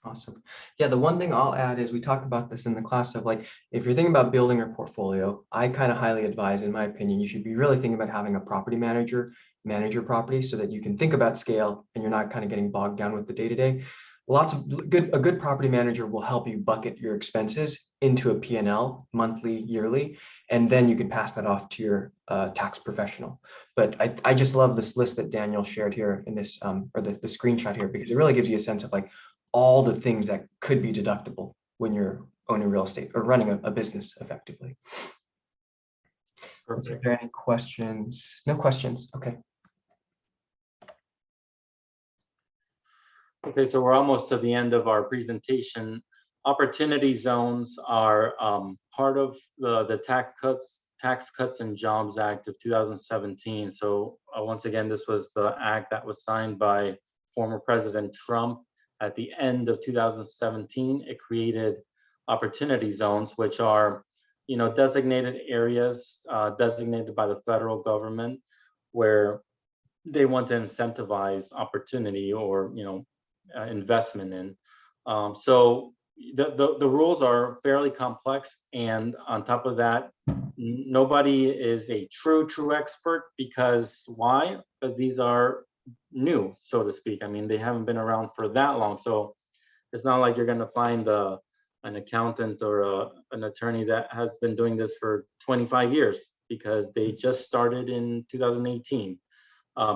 Awesome. Yeah, the one thing I'll add is we talked about this in the class of like, if you're thinking about building your portfolio, I kind of highly advise, in my opinion, you should be really thinking about having a property manager manage your property so that you can think about scale and you're not kind of getting bogged down with the day-to-day. A good property manager will help you bucket your expenses into a P&L monthly, yearly, and then you can pass that off to your tax professional. But I just love this list that Daniel shared here in this, or the screenshot here, because it really gives you a sense of like, all the things that could be deductible when you're owning real estate or running a business effectively. Is there any questions? No questions. Okay. Okay, so we're almost to the end of our presentation. Opportunity zones are part of the Tax Cuts and Jobs Act of 2017. So once again, this was the act that was signed by former President Trump. At the end of 2017, it created opportunity zones, which are, designated areas designated by the federal government where they want to incentivize opportunity or, investment in. So the rules are fairly complex, and on top of that, nobody is a true expert because why? Because these are new, so to speak. I mean, they haven't been around for that long, so it's not like you're going to find an accountant or an attorney that has been doing this for 25 years because they just started in 2018.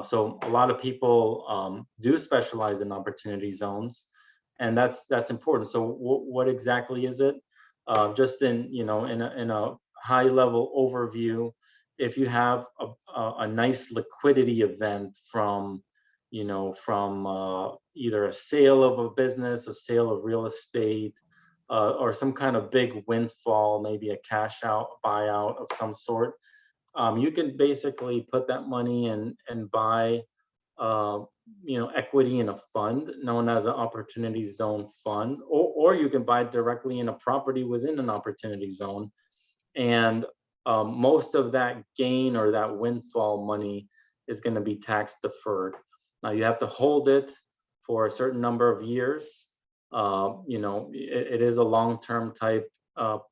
So a lot of people do specialize in opportunity zones, and that's important. So what exactly is it? Just in a high level overview, if you have a nice liquidity event from either a sale of a business, a sale of real estate, or some kind of big windfall, maybe a cash out buyout of some sort, you can basically put that money in and buy equity in a fund known as an opportunity zone fund, or you can buy directly in a property within an opportunity zone. And most of that gain or that windfall money is going to be tax deferred. Now you have to hold it for a certain number of years. It is a long-term type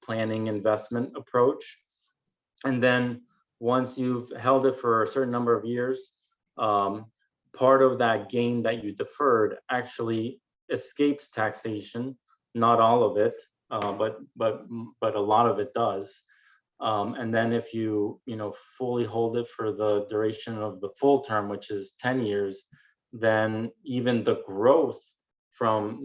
planning investment approach. And then once you've held it for a certain number of years, part of that gain that you deferred actually escapes taxation. Not all of it, but a lot of it does. And then if you fully hold it for the duration of the full term, which is 10 years, then even the growth from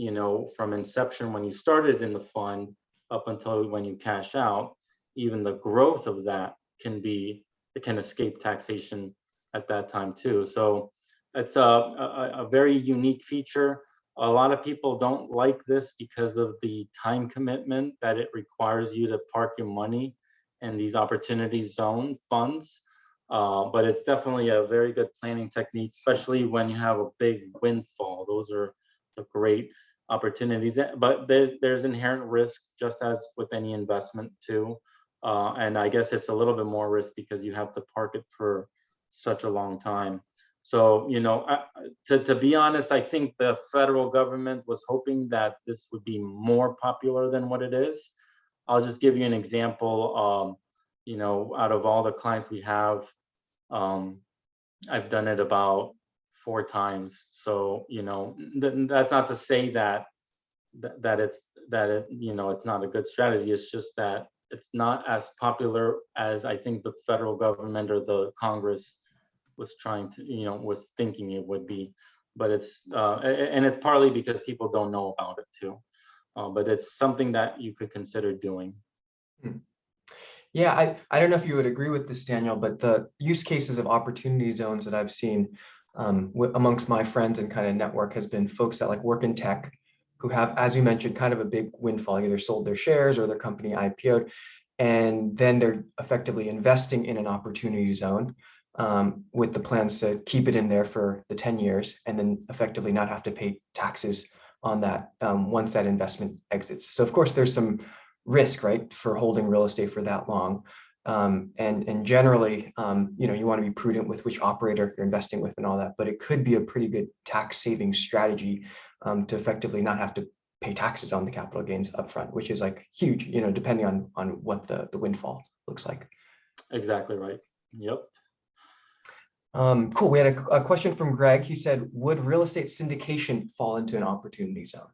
inception when you started in the fund up until when you cash out, even the growth of that can be can escape taxation at that time too. So it's a very unique feature. A lot of people don't like this because of the time commitment that it requires you to park your money in these opportunity zone funds. But it's definitely a very good planning technique, especially when you have a big windfall. Those are the great opportunities, but there's inherent risk, just as with any investment too. And I guess it's a little bit more risk because you have to park it for such a long time. So, you know, to be honest, I think the federal government was hoping that this would be more popular than what it is. I'll just give you an example. You know, out of all the clients we have, I've done it about 4 times. So, you know, that's not to say that you know, it's not a good strategy. It's just that it's not as popular as I think the federal government or the Congress was trying to, you know, was thinking it would be. But it's and it's partly because people don't know about it too. But it's something that you could consider doing. Yeah, I don't know if you would agree with this, Daniel, but the use cases of opportunity zones that I've seen amongst my friends and kind of network has been folks that like work in tech who have, as you mentioned, kind of a big windfall, either sold their shares or their company IPO'd, and then they're effectively investing in an opportunity zone with the plans to keep it in there for the 10 years and then effectively not have to pay taxes on that once that investment exits. So of course, there's some risk, right, for holding real estate for that long. And generally, you know, you want to be prudent with which operator you're investing with and all that, but it could be a pretty good tax saving strategy to effectively not have to pay taxes on the capital gains upfront, which is like huge, you know, depending on what the windfall looks like. Exactly right. Yep. Cool. We had a question from Greg. He said, would real estate syndication fall into an opportunity zone?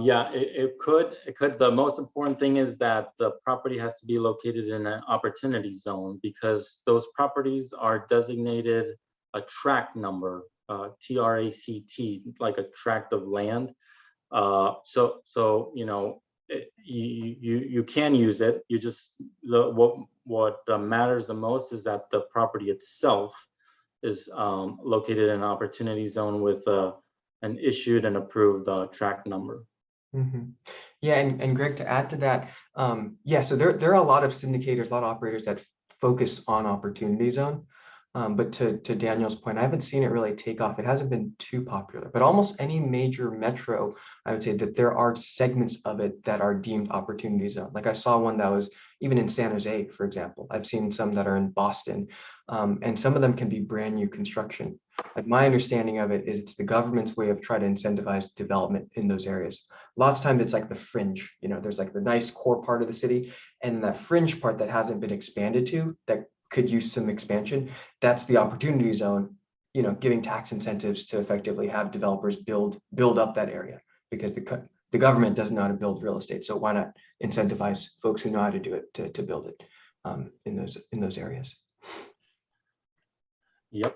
Yeah, it could. The most important thing is that the property has to be located in an opportunity zone because those properties are designated a tract number, TRACT, like a tract of land. So you know, you can use it. You just what matters the most is that the property itself is located in an opportunity zone with an issued and approved tract number. Mm-hmm. Yeah, and Greg, to add to that, yeah, so there are a lot of syndicators, a lot of operators that focus on opportunity zone. But to Daniel's point, I haven't seen it really take off. It hasn't been too popular, but almost any major metro, I would say that there are segments of it that are deemed opportunity zone. Like I saw one that was even in San Jose, for example. I've seen some that are in Boston, and some of them can be brand new construction. Like my understanding of it is it's the government's way of trying to incentivize development in those areas. Lots of times it's like the fringe, you know, there's like the nice core part of the city and that fringe part that hasn't been expanded to that could use some expansion. That's the opportunity zone, you know, giving tax incentives to effectively have developers build up that area because the government doesn't know how to build real estate. So why not incentivize folks who know how to do it to build it in those areas? Yep.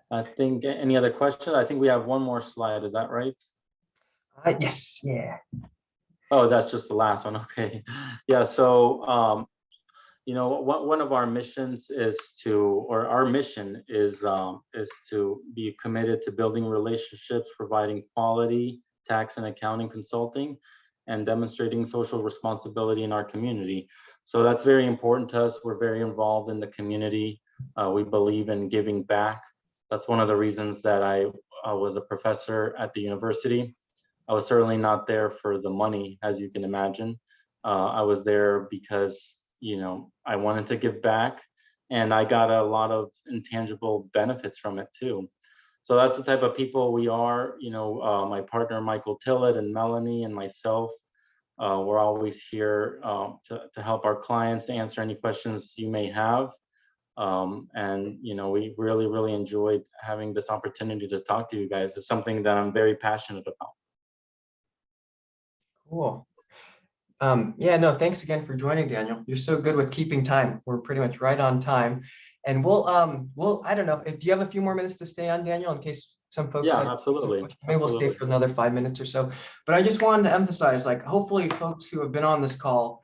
I think any other questions? I think we have one more slide. Is that right? Yes. Yeah. Oh, that's just the last one. Okay. Yeah. So, you know, one of our missions is our mission is to be committed to building relationships, providing quality tax and accounting consulting, and demonstrating social responsibility in our community. So that's very important to us. We're very involved in the community. We believe in giving back. That's one of the reasons that I was a professor at the university. I was certainly not there for the money, as you can imagine. I was there because, you know, I wanted to give back and I got a lot of intangible benefits from it too. So that's the type of people we are. You know, my partner, Michael Tillett, and Melanie and myself, we're always here to help our clients, to answer any questions you may have. And, you know, we really enjoyed having this opportunity to talk to you guys. It's something that I'm very passionate about. Cool. Yeah, no, thanks again for joining, Daniel. You're so good with keeping time. We're pretty much right on time. And we'll I don't know, do you have a few more minutes to stay on, Daniel, in case some folks Yeah, absolutely. Maybe we'll stay for another 5 minutes or so. But I just wanted to emphasize, like, hopefully folks who have been on this call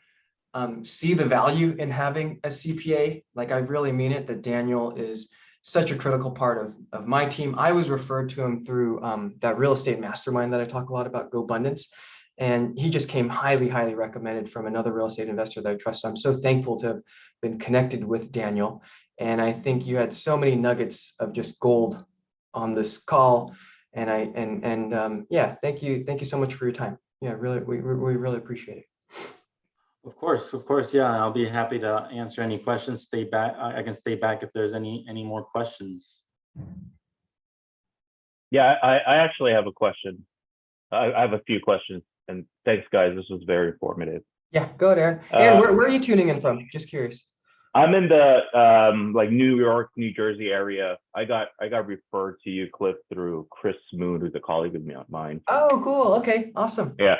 see the value in having a CPA. Like, I really mean it, that Daniel is such a critical part of my team. I was referred to him through that real estate mastermind that I talk a lot about, GoBundance. And he just came highly, highly recommended from another real estate investor that I trust. So I'm so thankful to have been connected with Daniel. And I think you had so many nuggets of just gold on this call. And yeah, thank you so much for your time. Yeah, really, we really appreciate it. Of course, yeah. I'll be happy to answer any questions. Stay back. I can stay back if there's any more questions. Yeah, I actually have a question. I have a few questions, and thanks, guys. This was very informative. Yeah, go ahead, Aaron. Aaron, where are you tuning in from? Just curious. I'm in the like New York, New Jersey area. I got referred to you, Cliff, through Chris Moon, who's a colleague of mine. Oh, cool. Okay, awesome. Yeah.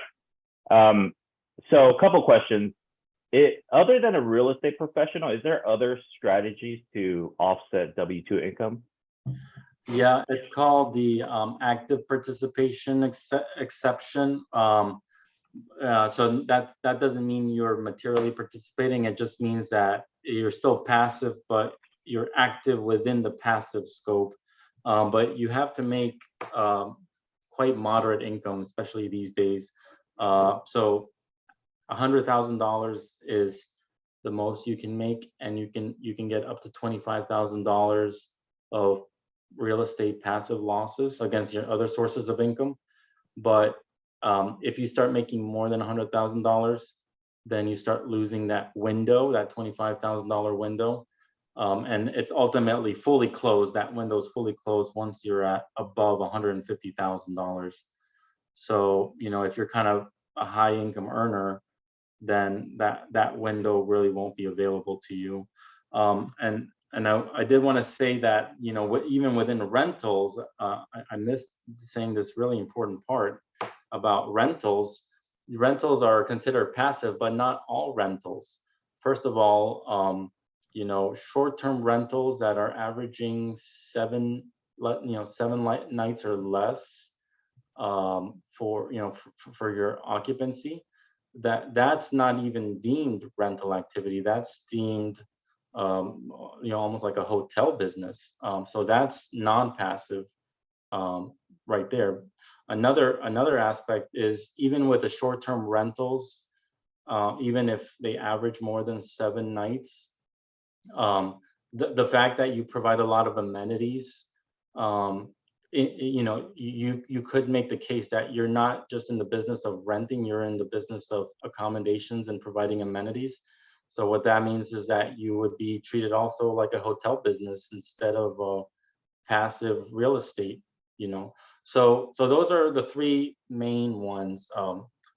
So a couple questions. Other than a real estate professional, is there other strategies to offset W-2 income? Yeah, it's called the active participation exception. So that doesn't mean you're materially participating. It just means that you're still passive, but you're active within the passive scope. But you have to make quite moderate income, especially these days. So $100,000 is the most you can make, and you can get up to $25,000 of real estate passive losses against your other sources of income. But if you start making more than $100,000, then you start losing that window, that $25,000 window. And it's ultimately fully closed. That window is fully closed once you're at above $150,000. So, if you're kind of a high income earner, then that window really won't be available to you. And I did want to say that, even within rentals, I missed saying this really important part about rentals. Rentals are considered passive, but not all rentals. First of all, short-term rentals that are averaging 7 nights or less for your occupancy, that's not even deemed rental activity. That's deemed almost like a hotel business. So that's non-passive right there. Another aspect is, even with the short-term rentals, even if they average more than 7 nights, the fact that you provide a lot of amenities, you could make the case that you're not just in the business of renting, you're in the business of accommodations and providing amenities. So what that means is that you would be treated also like a hotel business instead of passive real estate, So those are the three main ones.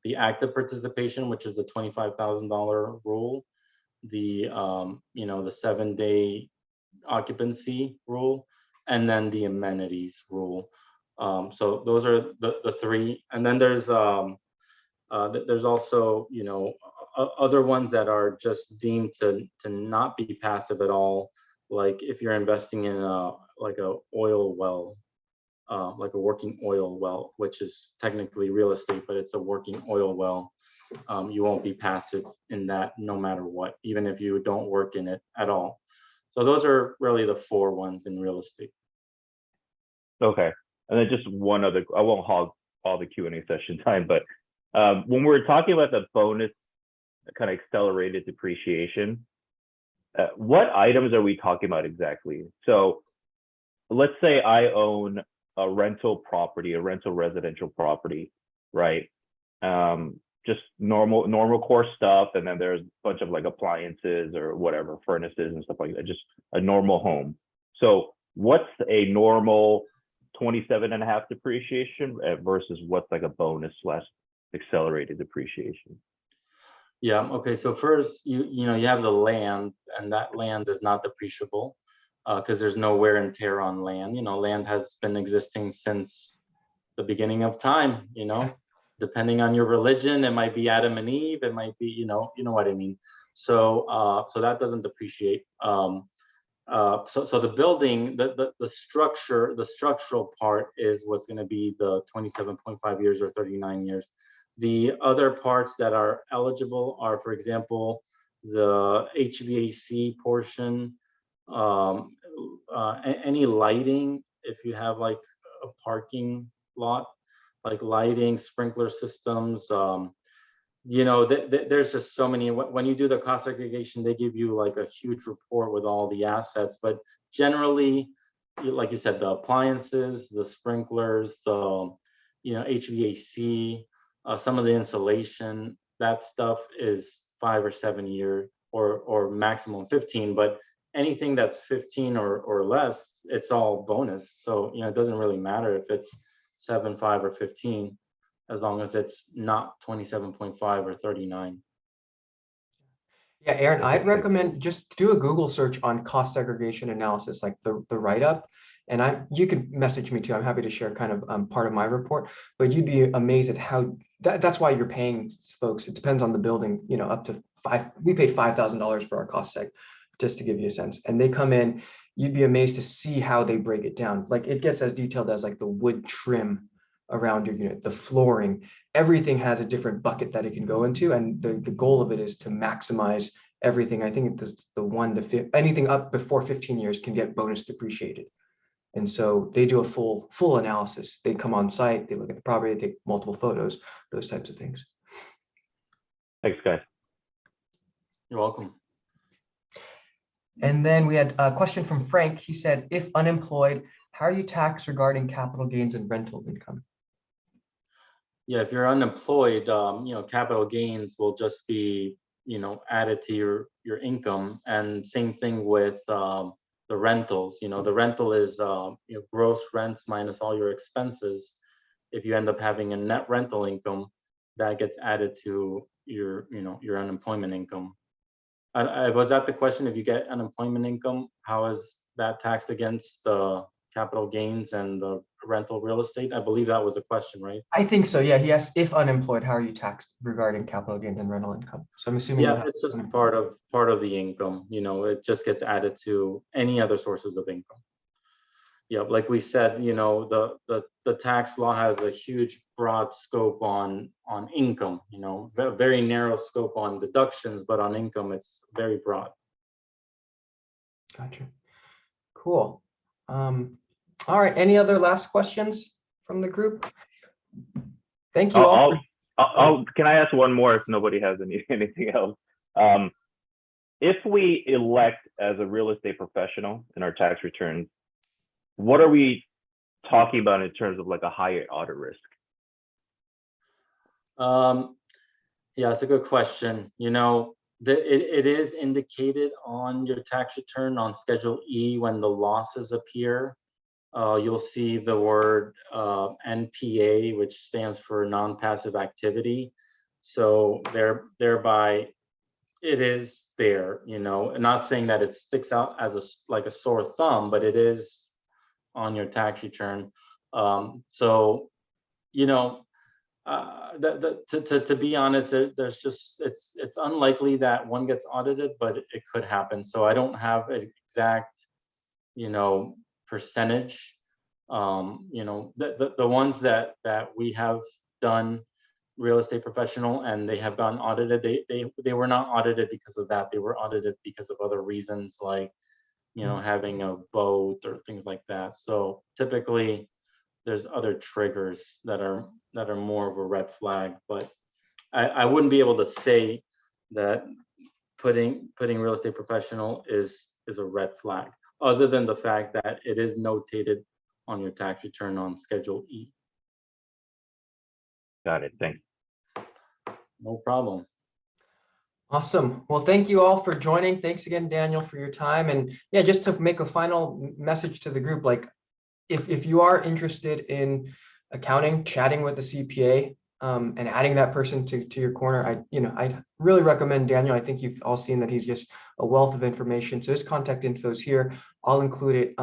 The active participation, which is the $25,000 rule, the 7-day occupancy rule, and then the amenities rule. So those are the three. And then there's also, other ones that are just deemed to not be passive at all. Like if you're investing in like a oil well, like a working oil well, which is technically real estate, but it's a working oil well. You won't be passive in that no matter what, even if you don't work in it at all. So those are really the 4 ones in real estate. Okay. And then just one other, I won't hog all the Q&A session time, but when we're talking about the bonus kind of accelerated depreciation, what items are we talking about exactly? So let's say I own a rental property, a rental residential property, right? Just normal core stuff, and then there's a bunch of like appliances or whatever, furnaces and stuff like that, just a normal home. So what's a normal 27.5 depreciation versus what's like a bonus / accelerated depreciation? Yeah, okay, so first you have the land, and that land is not depreciable because there's no wear and tear on land. Land has been existing since the beginning of time, depending on your religion. It might be Adam and Eve, it might be, you know what I mean. So that doesn't depreciate. So the building, the structure, the structural part is what's going to be the 27.5 years or 39 years. The other parts that are eligible are, for example, the HVAC portion, any lighting, if you have like a parking lot, like lighting, sprinkler systems, there's just so many. When you do the cost segregation, they give you like a huge report with all the assets, but generally, like you said, the appliances, the sprinklers, the HVAC, some of the insulation, that stuff is 5 or 7 year or maximum 15, but anything that's 15 or less, it's all bonus. So it doesn't really matter if it's 7, 5, or 15, as long as it's not 27.5 or 39. Yeah, Aaron, I'd recommend just do a Google search on cost segregation analysis, like the write-up. And you can message me too. I'm happy to share kind of part of my report, but you'd be amazed at how that's why you're paying folks. It depends on the building, up to we paid $5,000 for our cost seg, just to give you a sense. And they come in, you'd be amazed to see how they break it down. Like it gets as detailed as like the wood trim around your unit, the flooring, everything has a different bucket that it can go into. And the goal of it is to maximize everything. I think it's the 1 to 5, anything up before 15 years can get bonus depreciated. And so they do a full analysis. They come on site, they look at the property, they take multiple photos, those types of things. Thanks, guys. You're welcome. And then we had a question from Frank. He said, if unemployed, how are you taxed regarding capital gains and rental income? Yeah, if you're unemployed, capital gains will just be, added to your income. And same thing with the rentals. The rental is gross rents minus all your expenses. If you end up having a net rental income, that gets added to your unemployment income. Was that the question? If you get unemployment income, how is that taxed against the capital gains and the rental real estate? I believe that was the question, right? I think so. Yeah, he asked, if unemployed, how are you taxed regarding capital gains and rental income? So I'm assuming. Yeah, it's just part of the income. It just gets added to any other sources of income. Yeah, like we said, the tax law has a huge broad scope on income, very narrow scope on deductions, but on income, it's very broad. Gotcha. Cool. All right. Any other last questions from the group? Thank you all. Can I ask one more if nobody has anything else? If we elect as a real estate professional in our tax returns, what are we talking about in terms of like a higher audit risk? Yeah, it's a good question. It is indicated on your tax return on Schedule E when the losses appear. You'll see the word NPA, which stands for non-passive activity. So thereby, it is there. Not saying that it sticks out as like a sore thumb, but it is on your tax return. To be honest, there's just it's unlikely that one gets audited, but it could happen. So I don't have an exact percentage. The ones that we have done real estate professional and they have gotten audited, they were not audited because of that. They were audited because of other reasons, like having a boat or things like that. So typically there's other triggers that are more of a red flag, but I wouldn't be able to say that putting real estate professional is a red flag, other than the fact that it is notated on your tax return on Schedule E. Got it. Thanks. No problem. Awesome. Well, thank you all for joining. Thanks again, Daniel, for your time. And yeah, just to make a final message to the group, like if you are interested in accounting, chatting with a CPA, and adding that person to your corner, I really recommend Daniel. I think you've all seen that he's just a wealth of information. So his contact info is here. I'll include it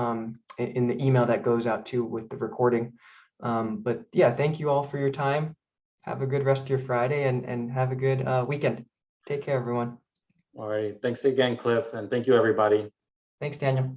in the email that goes out too with the recording. But yeah, thank you all for your time. Have a good rest of your Friday and have a good weekend. Take care, everyone. All right. Thanks again, Cliff. And thank you, everybody. Thanks, Daniel.